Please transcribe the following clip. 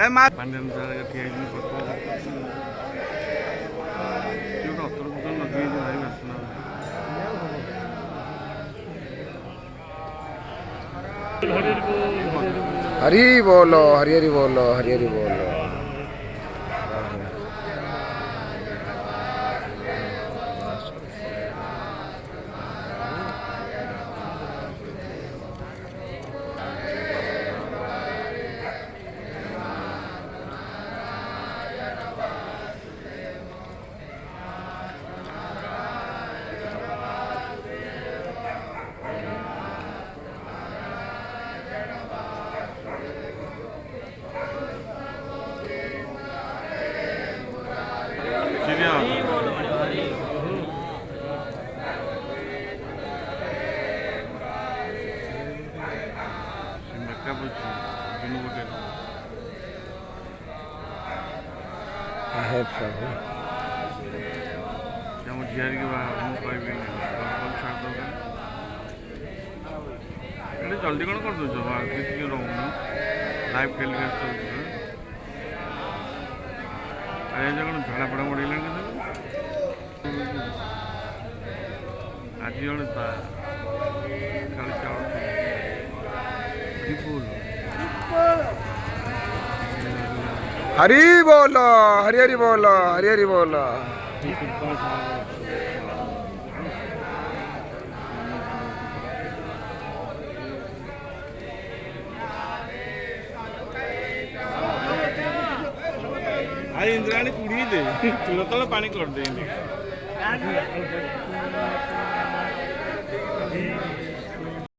ए मा पांडन जागा ठिया इन फोटो जो अतर पतर लगे भाई बसना हरी बोलो हरी हरी बोलो हरी हरी बोलो। है प्रभु झियारी के कहबी जल्दी कौन कर दो रोन लाइव टेलीकास्ट कौन झाड़ा पड़ा बढ़ आज जड़े खाली चावल हरी बोलो हरी हरी बोलो हरी हरी बोलो। आज इंद्राणी कुड़ी दे तुरंत पानी कर दे